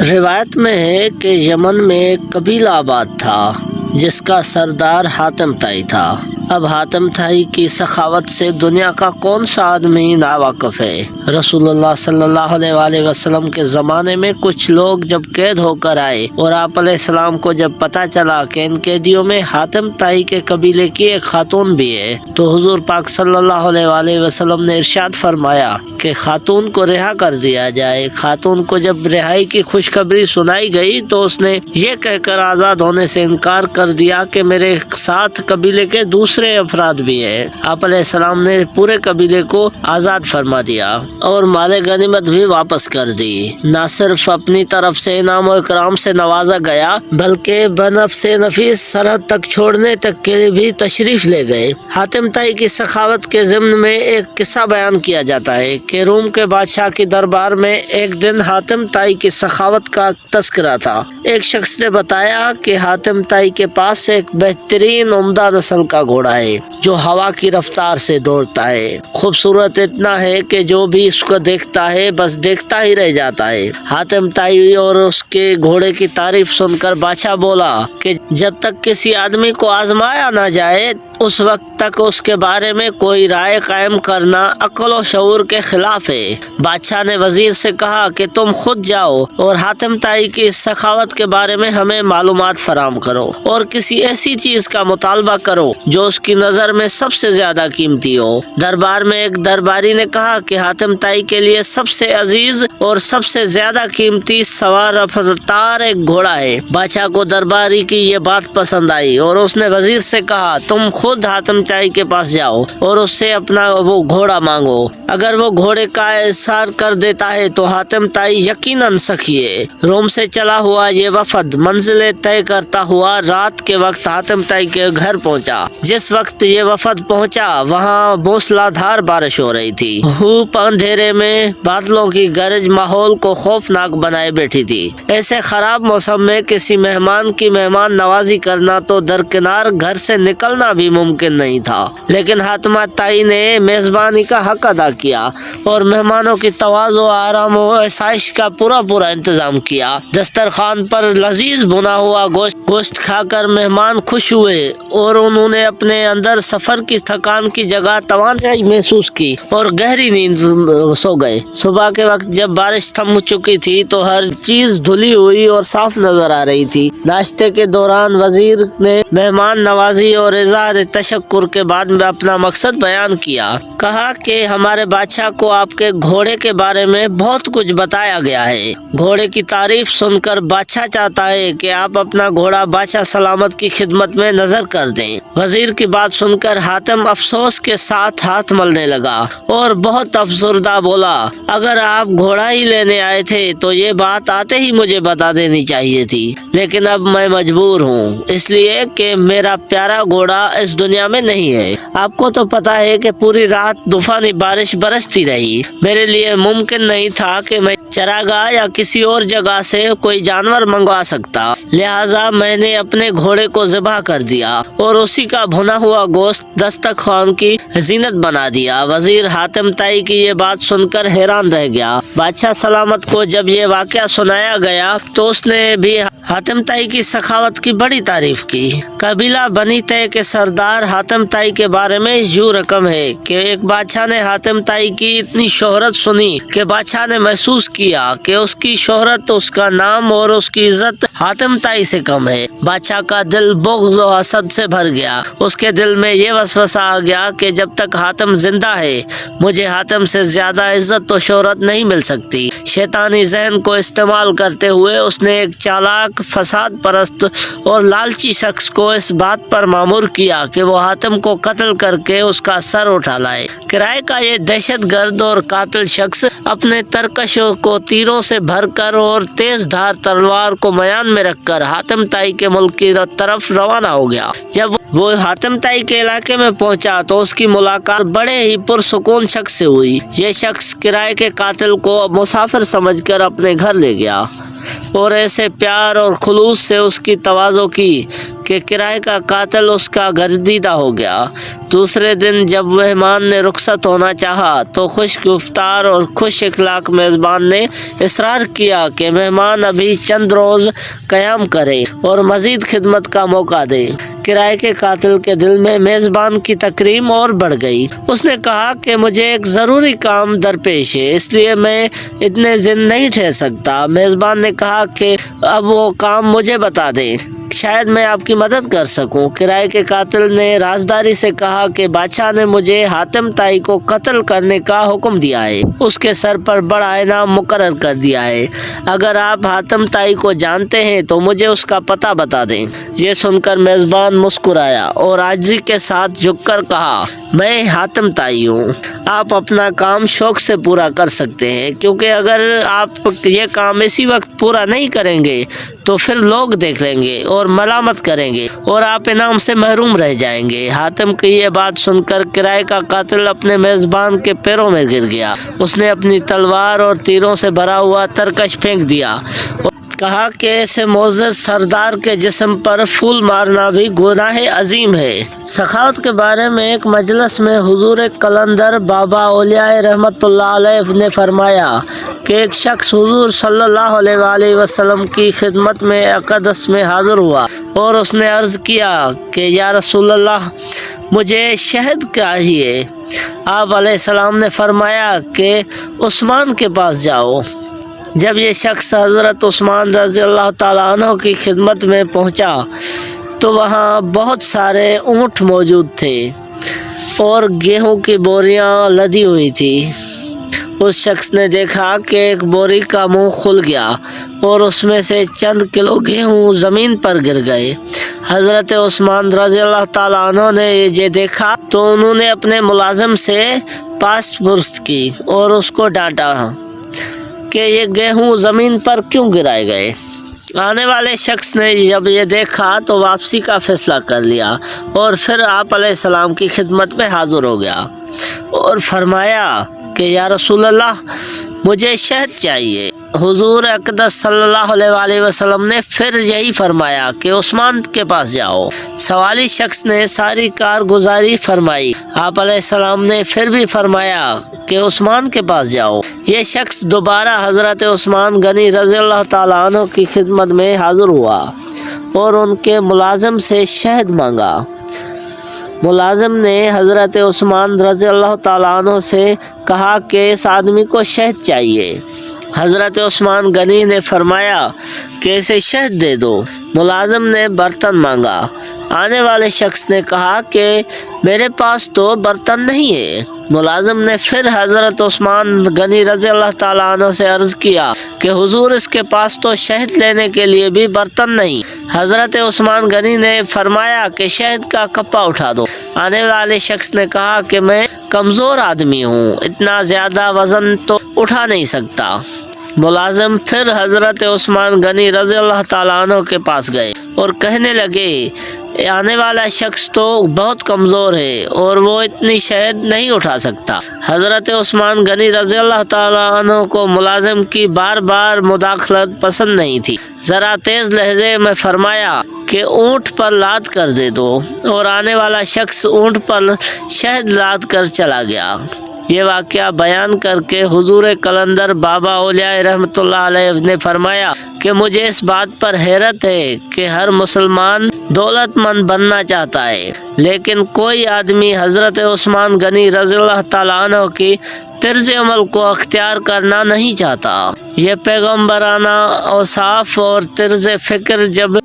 روایت میں ہے کہ یمن میں ایک قبیلہ آباد تھا جس کا سردار حاتم طائی تھا۔ اب حاتم طائی کی سخاوت سے دنیا کا کون سا آدمی ناواقف ہے۔ رسول اللہ صلی اللہ علیہ وآلہ وسلم کے زمانے میں کچھ لوگ جب قید ہو کر آئے اور آپ علیہ السلام کو جب پتہ چلا کہ ان قیدیوں میں حاتم طائی کے قبیلے کی ایک خاتون بھی ہے تو حضور پاک صلی اللہ علیہ وآلہ وسلم نے ارشاد فرمایا کہ خاتون کو رہا کر دیا جائے۔ خاتون کو جب رہائی کی خوشخبری سنائی گئی تو اس نے یہ کہہ کر آزاد ہونے سے انکار کر دیا کہ میرے ساتھ قبیلے کے دوسرے افراد بھی ہیں۔ آپ علیہ السلام نے پورے قبیلے کو آزاد فرما دیا اور مال غنیمت بھی واپس کر دی۔ نہ صرف اپنی طرف سے انعام و اکرام سے نوازا گیا بلکہ بنفس نفیس سرحد تک چھوڑنے تک کے لیے بھی تشریف لے گئے۔ حاتم طائی کی سخاوت کے ضمن میں ایک قصہ بیان کیا جاتا ہے کہ روم کے بادشاہ کی دربار میں ایک دن حاتم طائی کی سخاوت کا تذکرہ تھا۔ ایک شخص نے بتایا کہ حاتم طائی کے پاس ایک بہترین عمدہ نسل کا گھوڑا ہے جو ہوا کی رفتار سے دوڑتا ہے۔ خوبصورت اتنا ہے کہ جو بھی اس کو دیکھتا ہے بس دیکھتا ہی رہ جاتا ہے۔ حاتم طائی اور اس کے گھوڑے کی تعریف سن کر بادشاہ بولا کہ جب تک کسی آدمی کو آزمایا نہ جائے اس وقت تک اس کے بارے میں کوئی رائے قائم کرنا عقل و شعور کے خلاف ہے۔ بادشاہ نے وزیر سے کہا کہ تم خود جاؤ اور حاتم طائی کی اس سخاوت کے بارے میں ہمیں معلومات فراہم کرو اور کسی ایسی چیز کا مطالبہ کرو جو اس کی نظر میں سب سے زیادہ قیمتی ہو۔ دربار میں ایک درباری نے کہا کہ حاتم طائی کے لیے سب سے عزیز اور سب سے زیادہ قیمتی سوار رفتار ایک گھوڑا ہے۔ بادشاہ کو درباری کی یہ بات پسند آئی اور اس نے وزیر سے کہا تم خود حاتم طائی کے پاس جاؤ اور اس سے اپنا وہ گھوڑا مانگو۔ اگر وہ گھوڑے کا احسار کر دیتا ہے تو حاتم طائی یقیناً سخی ہے۔ روم سے چلا ہوا یہ وفد منزلیں طے کرتا ہوا رات کے وقت حاتم طائی کے گھر پہنچا۔ جس وقت یہ وفد پہنچا وہاں موسلا دھار بارش ہو رہی تھی۔ دھوپ اندھیرے میں بادلوں کی گرج ماحول کو خوفناک بنائے بیٹھی تھی۔ ایسے خراب موسم میں کسی مہمان کی مہمان نوازی کرنا تو درکنار گھر سے نکلنا بھی ممکن نہیں تھا، لیکن حاتم طائی نے میزبانی کا حق ادا کیا اور مہمانوں کی تواضع، آرام و آسائش کا پورا انتظام کیا۔ دسترخوان پر لذیذ بنا ہوا گوشت کھا کر مہمان خوش ہوئے اور انہوں نے اپنے اندر سفر کی تھکان کی جگہ توانائی محسوس کی اور گہری نیند سو گئے۔ صبح کے وقت جب بارش تھم چکی تھی تو ہر چیز دھلی ہوئی اور صاف نظر آ رہی تھی۔ ناشتے کے دوران وزیر نے مہمان نوازی اور اظہار تشکر کے بعد میں اپنا مقصد بیان کیا۔ کہا کہ ہمارے بادشاہ کو آپ کے گھوڑے کے بارے میں بہت کچھ بتایا گیا ہے۔ گھوڑے کی تعریف سن کر بادشاہ چاہتا ہے کہ آپ اپنا گھوڑا بادشاہ سلامت کی خدمت میں نظر کر دیں۔ وزیر کی بات سن کر حاتم افسوس کے ساتھ ہاتھ ملنے لگا اور بہت افسردہ بولا اگر آپ گھوڑا ہی لینے آئے تھے تو یہ بات آتے ہی مجھے بتا دینی چاہیے تھی، لیکن اب میں مجبور ہوں اس لیے کہ میرا پیارا گھوڑا اس دنیا میں نہیں ہے۔ آپ کو تو پتا ہے کہ پوری رات طوفانی بارش برستی رہی۔ میرے لیے ممکن نہیں تھا کہ میں چراگاہ یا کسی اور جگہ سے کوئی جانور منگوا سکتا، لہٰذا میں نے اپنے گھوڑے کو ذبح کر دیا اور اسی کا بھنا ہوا گوشت دسترخوان کی زینت بنا دیا۔ وزیر حاتم طائی کی یہ بات سن کر حیران رہ گیا۔ بادشاہ سلامت کو جب یہ واقعہ سنایا گیا تو اس نے بھی حاتم طائی کی سخاوت کی بڑی تعریف کی۔ قبیلہ بنی طے کے سردار حاتم طائی کے بارے میں یوں رقم ہے کہ ایک بادشاہ نے حاتم طائی کی اتنی شہرت سنی کہ بادشاہ نے محسوس کیا کہ اس کی شہرت، اس کا نام اور اس کی عزت حاتم طائی سے کم ہے۔ بادشاہ کا دل بغض و حسد سے بھر گیا۔ اس کے دل میں یہ وسوسہ آ گیا کہ جب تک حاتم زندہ ہے مجھے حاتم سے زیادہ عزت و شہرت نہیں مل سکتی۔ شیطانی ذہن کو استعمال کرتے ہوئے اس نے ایک چالاک، فساد پرست اور لالچی شخص کو اس بات پر مامور کیا کہ وہ حاتم کو قتل کر کے اس کا سر اٹھا لائے۔ کرائے کا یہ دہشت گرد اور قاتل شخص اپنے ترکشوں کو تیروں سے بھر کر اور تیز دھار تلوار کو میان میں رکھ کر حاتم طائی کے ملک کی طرف روانہ ہو گیا۔ جب وہ حاتم طائی کے علاقے میں پہنچا تو اس کی ملاقات بڑے ہی پرسکون شخص سے ہوئی۔ یہ شخص کرائے کے قاتل کو مسافر سمجھ کر اپنے گھر لے گیا اور ایسے پیار اور خلوص سے اس کی تواضع کی کہ کرائے کا قاتل اس کا گردیدہ ہو گیا۔ دوسرے دن جب مہمان نے رخصت ہونا چاہا تو خوش گفتار اور خوش اخلاق میزبان نے اصرار کیا کہ مہمان ابھی چند روز قیام کرے اور مزید خدمت کا موقع دے۔ کرائے کے قاتل کے دل میں میزبان کی تکریم اور بڑھ گئی۔ اس نے کہا کہ مجھے ایک ضروری کام درپیش ہے، اس لیے میں اتنے دن نہیں ٹھہر سکتا۔ میزبان نے کہا کہ اب وہ کام مجھے بتا دیں، شاید میں آپ کی مدد کر سکوں۔ کرائے کے قاتل نے رازداری سے کہا کہ بادشاہ نے مجھے حاتم طائی کو قتل کرنے کا حکم دیا ہے، اس کے سر پر بڑا انعام مقرر کر دیا ہے۔ اگر آپ حاتم طائی کو جانتے ہیں تو مجھے اس کا پتہ بتا دیں۔ یہ سن کر میزبان مسکرایا اور عاجزی کے ساتھ جھک کر کہا، میں حاتم طائی ہوں، آپ اپنا کام شوق سے پورا کر سکتے ہیں، کیونکہ اگر آپ یہ کام اسی وقت پورا نہیں کریں گے تو پھر لوگ دیکھ لیں گے اور ملامت کریں گے اور آپ انعام سے محروم رہ جائیں گے۔ حاتم کی یہ بات سن کر کرائے کا قاتل اپنے میزبان کے پیروں میں گر گیا۔ اس نے اپنی تلوار اور تیروں سے بھرا ہوا ترکش پھینک دیا اور کہا کہ ایسے معزز سردار کے جسم پر پھول مارنا بھی گناہ عظیم ہے۔ سخاوت کے بارے میں ایک مجلس میں حضور قلندر بابا اولیاء رحمت اللہ علیہ نے فرمایا کہ ایک شخص حضور صلی اللہ علیہ وآلہ وسلم کی خدمت میں اقدس میں حاضر ہوا اور اس نے عرض کیا کہ یا رسول اللہ، مجھے شہد چاہیے۔ آپ علیہ السلام نے فرمایا کہ عثمان کے پاس جاؤ۔ جب یہ شخص حضرت عثمان رضی اللہ تعالیٰ عنہ کی خدمت میں پہنچا تو وہاں بہت سارے اونٹ موجود تھے اور گیہوں کی بوریاں لدی ہوئی تھی۔ اس شخص نے دیکھا کہ ایک بوری کا منہ کھل گیا اور اس میں سے چند کلو گیہوں زمین پر گر گئے۔ حضرت عثمان رضی اللہ تعالیٰ عنہ نے یہ دیکھا تو انہوں نے اپنے ملازم سے پاس پرس کی اور اس کو ڈانٹا کہ یہ گیہوں زمین پر کیوں گرائے گئے۔ آنے والے شخص نے جب یہ دیکھا تو واپسی کا فیصلہ کر لیا اور پھر آپ علیہ السلام کی خدمت میں حاضر ہو گیا اور فرمایا کہ یا رسول اللہ، مجھے شہد چاہیے۔ حضور اقدس صلی اللہ علیہ وآلہ وسلم نے پھر یہی فرمایا کہ عثمان کے پاس جاؤ۔ سوالی شخص نے ساری کارگزاری فرمائی۔ آپ علیہ السلام نے پھر بھی فرمایا کہ عثمان کے پاس جاؤ۔ یہ شخص دوبارہ حضرت عثمان غنی رضی اللہ تعالیٰ عنہ کی خدمت میں حاضر ہوا اور ان کے ملازم سے شہد مانگا۔ ملازم نے حضرت عثمان رضی اللہ تعالیٰ عنہ سے کہا کہ اس آدمی کو شہد چاہیے۔ حضرت عثمان غنی نے فرمایا کہ اسے شہد دے دو۔ ملازم نے برتن مانگا۔ آنے والے شخص نے کہا کہ میرے پاس تو برتن نہیں ہے۔ ملازم نے پھر حضرت عثمان غنی رضی اللہ تعالیٰ عنہ سے عرض کیا کہ حضور، اس کے پاس تو شہد لینے کے لیے بھی برتن نہیں۔ حضرت عثمان غنی نے فرمایا کہ شہد کا کپا اٹھا دو۔ آنے والے شخص نے کہا کہ میں کمزور آدمی ہوں، اتنا زیادہ وزن تو اٹھا نہیں سکتا۔ ملازم پھر حضرت عثمان غنی رضی اللہ تعالیٰ عنہ کے پاس گئے اور کہنے لگے آنے والا شخص تو بہت کمزور ہے اور وہ اتنی شہد نہیں اٹھا سکتا۔ حضرت عثمان غنی رضی اللہ تعالیٰ عنہ کو ملازم کی بار بار مداخلت پسند نہیں تھی۔ ذرا تیز لہجے میں فرمایا کہ اونٹ پر لاد کر دے دو، اور آنے والا شخص اونٹ پر شہد لاد کر چلا گیا۔ یہ واقعہ بیان کر کے حضور قلندر بابا اولیاء رحمت اللہ علیہ نے فرمایا کہ مجھے اس بات پر حیرت ہے کہ ہر مسلمان دولت مند بننا چاہتا ہے، لیکن کوئی آدمی حضرت عثمان غنی رضی اللہ تعالیٰ عنہ کی طرز عمل کو اختیار کرنا نہیں چاہتا۔ یہ پیغمبرانہ اوصاف اور طرز فکر جب